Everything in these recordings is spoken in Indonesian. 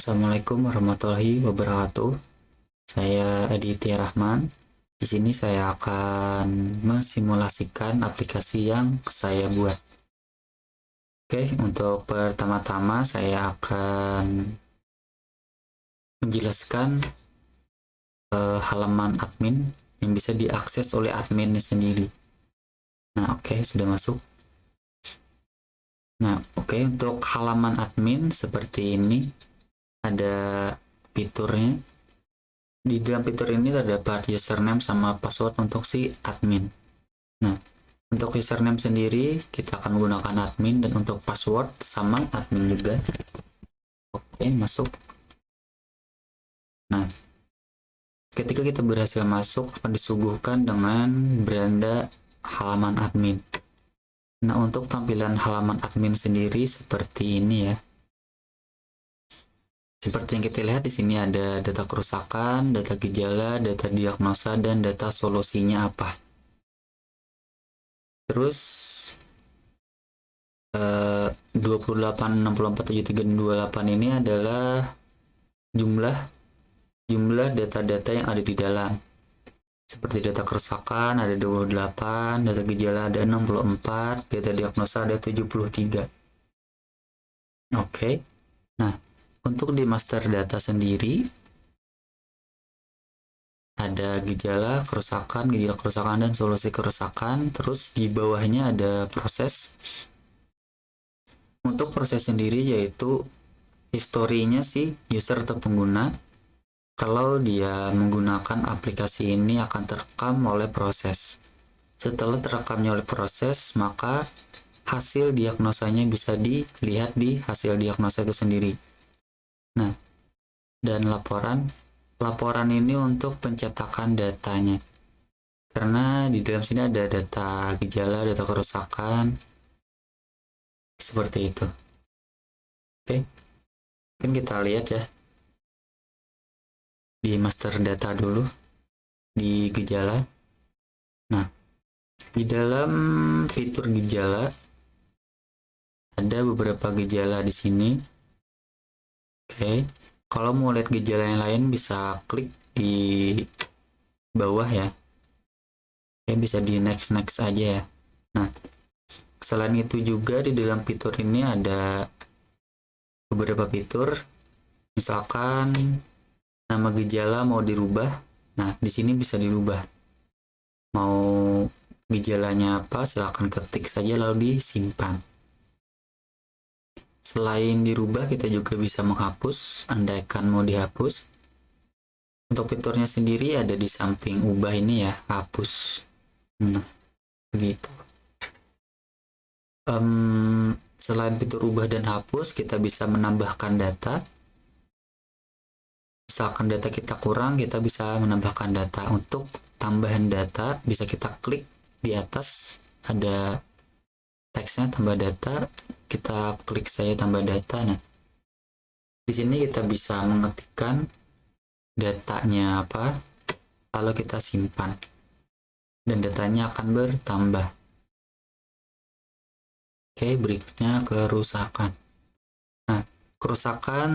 Assalamualaikum warahmatullahi wabarakatuh. Saya Aditya Rahman. Di sini saya akan mensimulasikan aplikasi yang saya buat. Oke, untuk pertama-tama saya akan menjelaskan halaman admin yang bisa diakses oleh admin sendiri. Nah, oke, sudah masuk. Nah, oke, untuk halaman admin seperti ini ada fiturnya. Di dalam fitur ini terdapat username sama password untuk si admin. Nah, untuk username sendiri kita akan menggunakan admin, dan untuk password sama admin juga. Oke, masuk. Nah, ketika kita berhasil masuk akan disuguhkan dengan beranda halaman admin. Nah, untuk tampilan halaman admin sendiri seperti ini ya. Seperti yang kita lihat di sini ada data kerusakan, data gejala, data diagnosa, dan data solusinya apa. Terus 28, 64, 73, dan 28 ini adalah jumlah data-data yang ada di dalam. Seperti data kerusakan ada 28, data gejala ada 64, data diagnosa ada 73. Oke. Nah, untuk di master data sendiri ada gejala kerusakan, dan solusi kerusakan. Terus di bawahnya ada proses. Untuk proses sendiri yaitu historinya si user atau pengguna. Kalau dia menggunakan aplikasi ini akan terekam oleh proses. Setelah terekamnya oleh proses, maka hasil diagnosanya bisa dilihat di hasil diagnosa itu sendiri. Nah, dan laporan ini untuk pencetakan datanya. Karena di dalam sini ada data gejala, data kerusakan, seperti itu. Oke, mungkin kita lihat ya di master data dulu, di gejala. Nah, di dalam fitur gejala ada beberapa gejala di sini. Oke, kalau mau lihat gejala yang lain bisa klik di bawah ya. Oke, bisa di next aja ya. Nah, selain itu juga di dalam fitur ini ada beberapa fitur. Misalkan nama gejala mau dirubah. Nah, di sini bisa dirubah. Mau gejalanya apa, silahkan ketik saja lalu disimpan. Selain dirubah, kita juga bisa menghapus, andaikan mau dihapus. Untuk fiturnya sendiri ada di samping ubah ini ya, hapus. Nah, begitu. Selain fitur ubah dan hapus, kita bisa menambahkan data. Misalkan data kita kurang, kita bisa menambahkan data. Untuk tambahan data, bisa kita klik di atas, ada teksnya tambah data, kita klik saja tambah data. Nah, di sini kita bisa mengetikkan datanya apa, lalu kita simpan, dan datanya akan bertambah. Oke, berikutnya kerusakan. Nah, kerusakan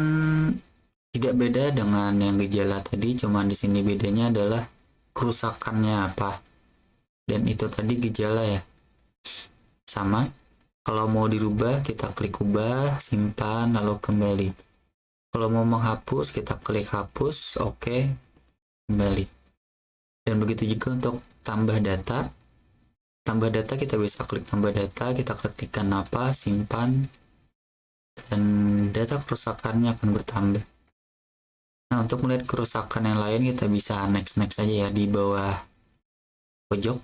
tidak beda dengan yang gejala tadi, cuma di sini bedanya adalah kerusakannya apa, dan itu tadi gejala ya. Sama, kalau mau dirubah kita klik ubah, simpan, lalu kembali. Kalau mau menghapus kita klik hapus, oke, kembali. Dan begitu juga untuk tambah data. Tambah data kita bisa klik tambah data, kita ketikkan apa, simpan, dan data kerusakannya akan bertambah. Nah, untuk melihat kerusakan yang lain kita bisa next saja ya. Di bawah pojok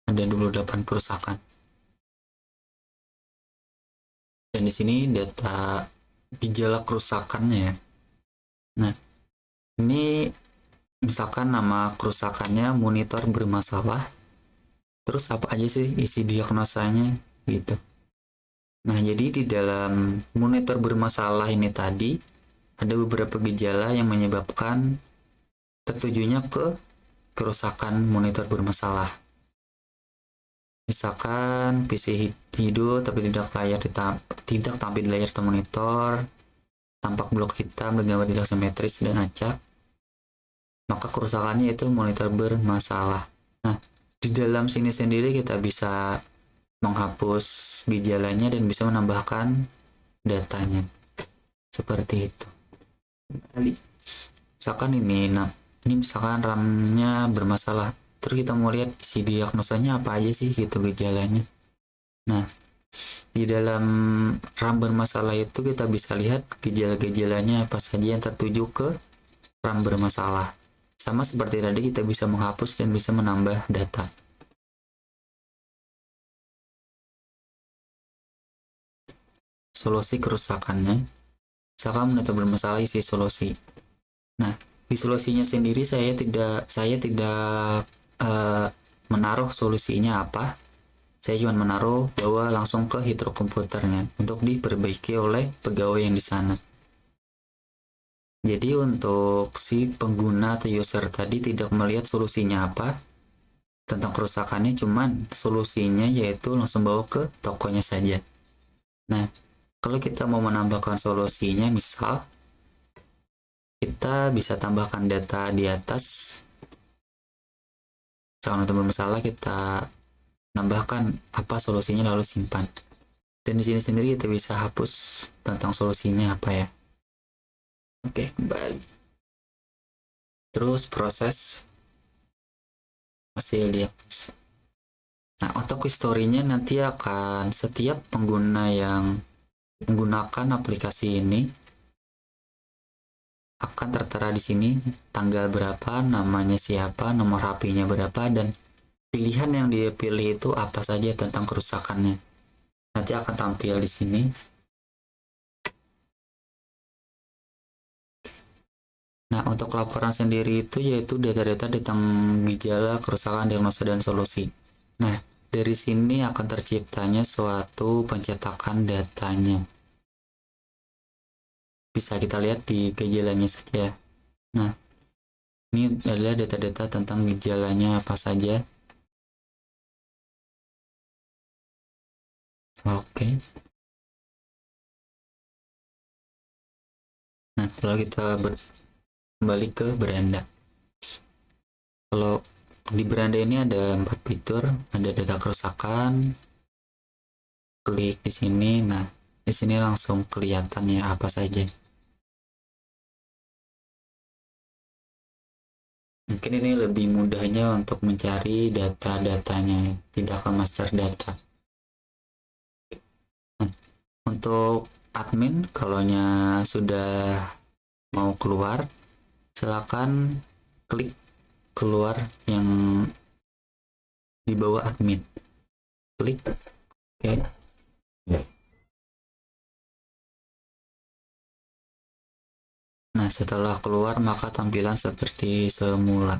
ada 28 kerusakan. Dan di sini data gejala kerusakannya ya. Nah, ini misalkan nama kerusakannya monitor bermasalah. Terus apa aja sih isi diagnosanya gitu. Nah, jadi di dalam monitor bermasalah ini tadi ada beberapa gejala yang menyebabkan tertujunya ke kerusakan monitor bermasalah. Misalkan PC hidup tapi tidak tampil di layar monitor, tampak blok hitam bergambar tidak simetris dan acak, maka kerusakannya itu monitor bermasalah. Nah, di dalam sini sendiri kita bisa menghapus gejalanya dan bisa menambahkan datanya. Seperti itu. Misalkan ini, ini misalkan RAM-nya bermasalah. Terus kita mau lihat isi diagnosanya apa aja sih gitu gejalanya. Nah, di dalam RAM bermasalah itu kita bisa lihat gejala-gejalanya apa saja yang tertuju ke RAM bermasalah. Sama seperti tadi, kita bisa menghapus dan bisa menambah data. Solusi kerusakannya, misalkan data bermasalah isi solusi. Nah, di solusinya sendiri saya tidak menaruh solusinya apa. Saya cuma menaruh bahwa langsung ke Hydro komputernya untuk diperbaiki oleh pegawai yang di sana. Jadi untuk si pengguna atau user tadi tidak melihat solusinya apa tentang kerusakannya, cuman solusinya yaitu langsung bawa ke tokonya saja. Nah, kalau kita mau menambahkan solusinya, misal kita bisa tambahkan data di atas. Misalkan untuk bermasalah, kita tambahkan apa solusinya lalu simpan. Dan di sini sendiri kita bisa hapus tentang solusinya apa ya. Oke, kembali. Terus proses hasil diagnosis. Nah, untuk historinya nanti akan setiap pengguna yang menggunakan aplikasi ini akan tertera di sini tanggal berapa, namanya siapa, nomor HP-nya berapa, dan pilihan yang dia pilih itu apa saja tentang kerusakannya. Nanti akan tampil di sini. Nah, untuk laporan sendiri itu yaitu data-data tentang gejala, kerusakan, diagnosa, dan solusi. Nah, dari sini akan terciptanya suatu pencetakan datanya. Bisa kita lihat di gejalanya saja. Nah, ini adalah data-data tentang gejalanya apa saja. Oke. Nah, kalau kita kembali ke beranda. Kalau di beranda ini ada 4 fitur, ada data kerusakan. Klik di sini. Nah, di sini langsung kelihatan ya apa saja. Mungkin ini lebih mudahnya untuk mencari data-datanya, tidak ke master data. Nah, untuk admin, kalau sudah mau keluar, silakan klik keluar yang di bawah admin. Klik, oke. Nah, setelah keluar maka tampilan seperti semula.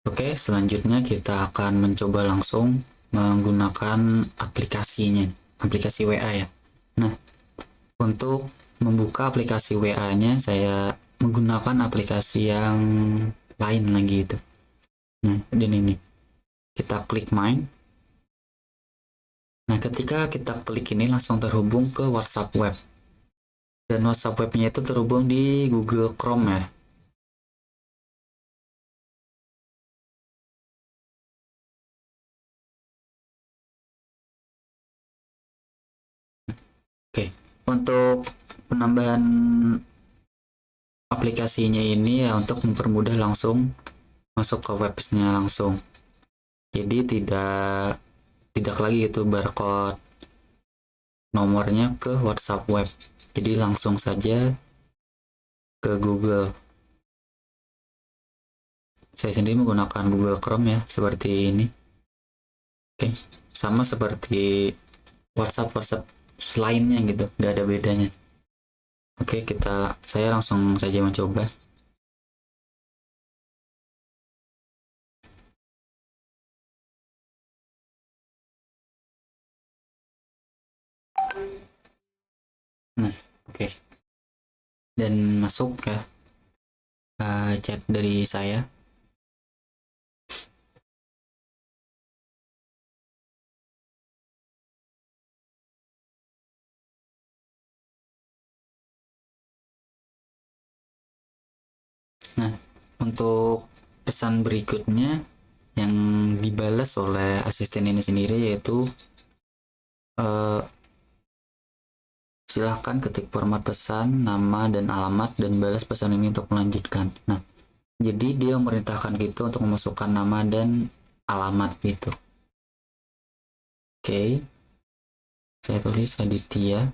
Oke, selanjutnya kita akan mencoba langsung menggunakan aplikasinya, aplikasi WA ya. Nah, untuk membuka aplikasi WA-nya saya menggunakan aplikasi yang lain lagi itu. Nah, dan ini kita klik main. Nah, ketika kita klik ini langsung terhubung ke WhatsApp web. Dan WhatsApp webnya itu terhubung di Google Chrome ya. Oke, untuk penambahan aplikasinya ini ya untuk mempermudah langsung masuk ke websnya langsung. Jadi tidak lagi itu barcode nomornya ke WhatsApp web. Jadi langsung saja ke Google. Saya sendiri menggunakan Google Chrome ya, seperti ini. Oke, sama seperti WhatsApp lainnya gitu, nggak ada bedanya. Oke, saya langsung saja mencoba. Nah, oke. Dan masuk ya chat dari saya. Nah, untuk pesan berikutnya yang dibalas oleh asisten ini sendiri yaitu eh, silahkan ketik format pesan, nama dan alamat dan balas pesan ini untuk melanjutkan. Nah, jadi dia memerintahkan kita untuk memasukkan nama dan alamat gitu. Oke, saya tulis Aditya.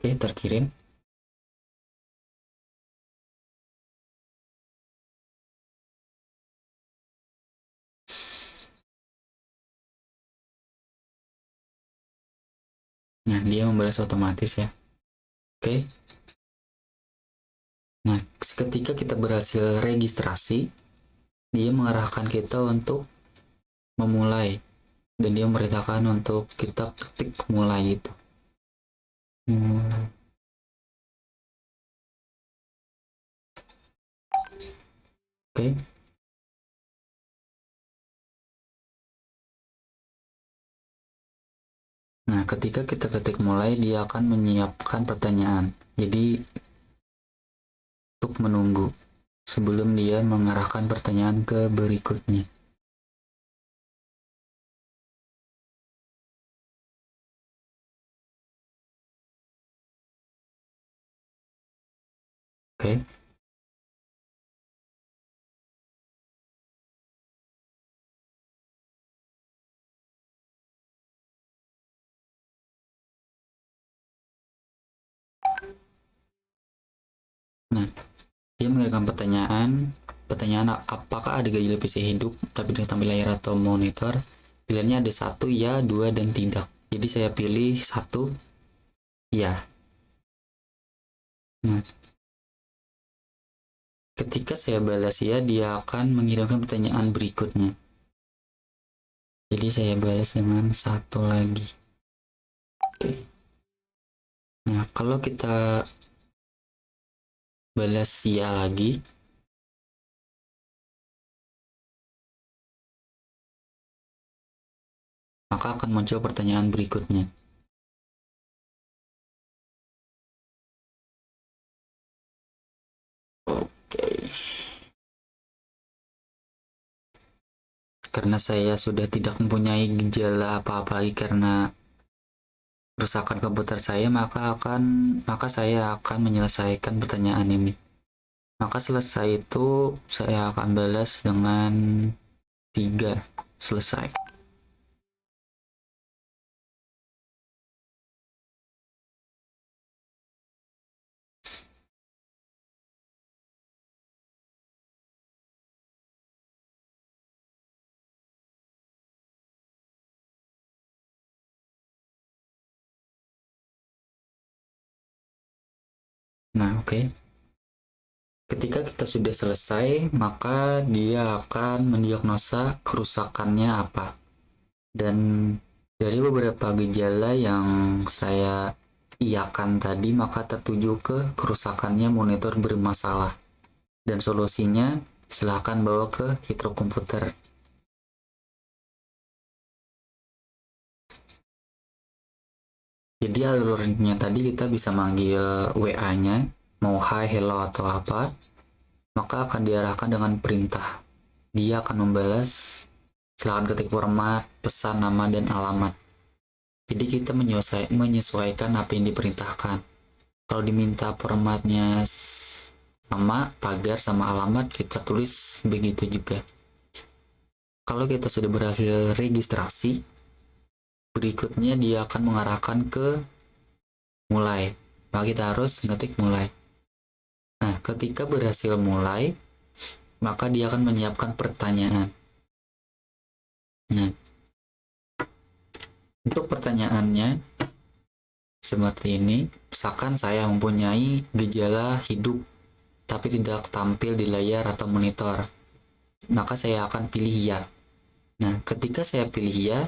Oke, terkirim. Nah, dia membalas otomatis ya. Oke. Nah, ketika kita berhasil registrasi, dia mengarahkan kita untuk memulai dan dia memerintahkan untuk kita ketik mulai itu. Oke. Nah, ketika kita ketik mulai, dia akan menyiapkan pertanyaan. Jadi, untuk menunggu sebelum dia mengarahkan pertanyaan ke berikutnya. Oke. Nah, dia mengirimkan pertanyaan apakah ada gejala PC hidup tapi dengan tampil layar atau monitor. Pilihannya ada 1, ya, 2, dan tidak. Jadi saya pilih 1, ya. Nah, ketika saya balas ya, dia akan mengirimkan pertanyaan berikutnya. Jadi saya balas dengan 1 lagi. Oke. Nah, kalau kita balas ya lagi, maka akan muncul pertanyaan berikutnya. Oke. Karena saya sudah tidak mempunyai gejala apa-apa lagi karena kerusakan komputer saya, maka saya akan menyelesaikan pertanyaan ini. Maka selesai itu saya akan balas dengan 3, selesai. Nah, oke. Ketika kita sudah selesai, maka dia akan mendiagnosa kerusakannya apa. Dan dari beberapa gejala yang saya iakan tadi, maka tertuju ke kerusakannya monitor bermasalah. Dan solusinya silahkan bawa ke Hitro Komputer. Jadi alurnya tadi kita bisa manggil WA-nya, mau hi, hello, atau apa, maka akan diarahkan dengan perintah. Dia akan membalas, silahkan ketik format, pesan, nama, dan alamat. Jadi kita menyesuaikan apa yang diperintahkan. Kalau diminta formatnya sama, pagar, sama alamat, kita tulis begitu juga. Kalau kita sudah berhasil registrasi, berikutnya dia akan mengarahkan ke mulai. Maka kita harus ngetik mulai. Nah, ketika berhasil mulai, maka dia akan menyiapkan pertanyaan. Nah, untuk pertanyaannya seperti ini. Misalkan saya mempunyai gejala hidup tapi tidak tampil di layar atau monitor, maka saya akan pilih ya. Nah, ketika saya pilih ya,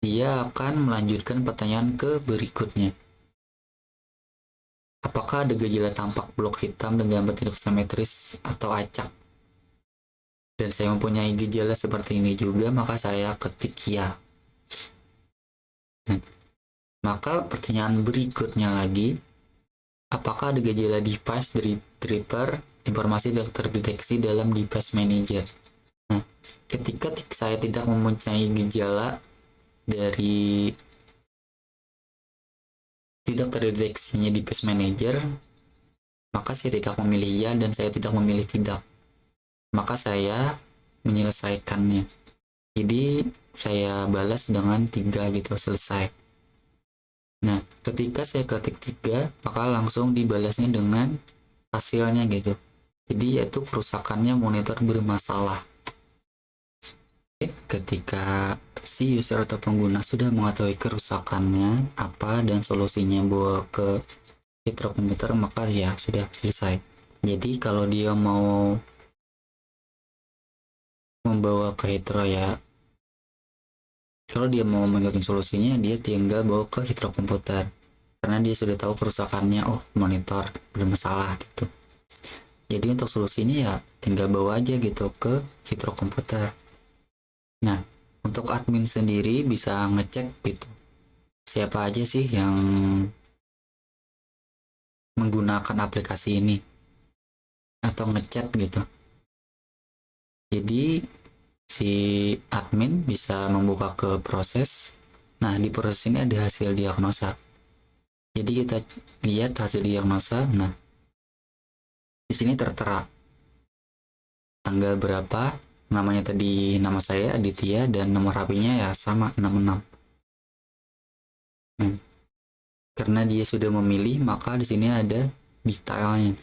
dia akan melanjutkan pertanyaan ke berikutnya. Apakah ada gejala tampak blok hitam dan gambar tidak simetris atau acak? Dan saya mempunyai gejala seperti ini juga, maka saya ketik ya. Maka pertanyaan berikutnya lagi, apakah ada gejala device driver informasi tidak terdeteksi dalam device manager? Nah, ketika saya tidak mempunyai gejala dari tidak terdeteksinya device manager, maka saya tidak memilih ya dan saya tidak memilih tidak. Maka saya menyelesaikannya. Jadi saya balas dengan 3 gitu, selesai. Nah, ketika saya ketik 3, maka langsung dibalasnya dengan hasilnya gitu. Jadi yaitu kerusakannya monitor bermasalah. Ketika si user atau pengguna sudah mengetahui kerusakannya apa dan solusinya bawa ke Hitro komputer, maka ya sudah selesai. Jadi kalau dia mau membawa ke Hitro ya, kalau dia mau mengikuti solusinya, dia tinggal bawa ke Hitro komputer karena dia sudah tahu kerusakannya, oh monitor bermasalah gitu. Jadi untuk solusinya ya tinggal bawa aja gitu ke Hitro komputer. Nah, untuk admin sendiri bisa ngecek gitu, siapa aja sih yang menggunakan aplikasi ini atau ngechat gitu. Jadi si admin bisa membuka ke proses. Nah, di proses ini ada hasil diagnosa. Jadi kita lihat hasil diagnosa. Nah, di sini tertera tanggal berapa, namanya tadi nama saya Aditya dan nomor HP-nya ya sama 66. Nah, karena dia sudah memilih, maka di sini ada detailnya.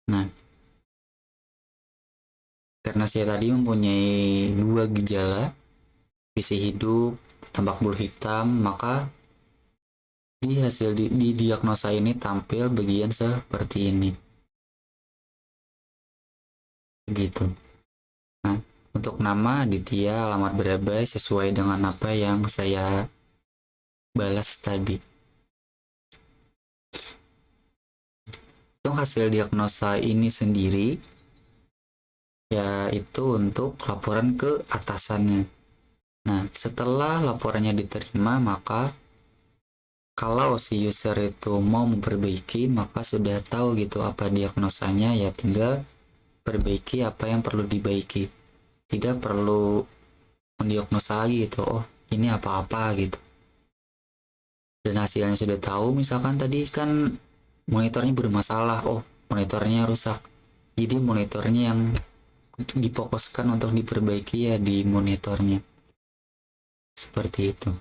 Nah, karena saya tadi mempunyai 2 gejala, visi hidup, tampak bulu hitam, maka di hasil di diagnosa ini tampil bagian seperti ini. Gitu. Nah, untuk nama Aditya, alamat Berabai sesuai dengan apa yang saya balas tadi. Untuk hasil diagnosa ini sendiri yaitu untuk laporan ke atasannya. Nah, setelah laporannya diterima, maka kalau si user itu mau memperbaiki, maka sudah tahu gitu apa diagnosanya, ya tinggal perbaiki apa yang perlu dibaiki. Tidak perlu mendiagnosa lagi gitu, oh ini apa-apa gitu. Dan hasilnya sudah tahu, misalkan tadi kan monitornya bermasalah, oh monitornya rusak. Jadi monitornya yang difokuskan untuk diperbaiki ya di monitornya. Seperti itu.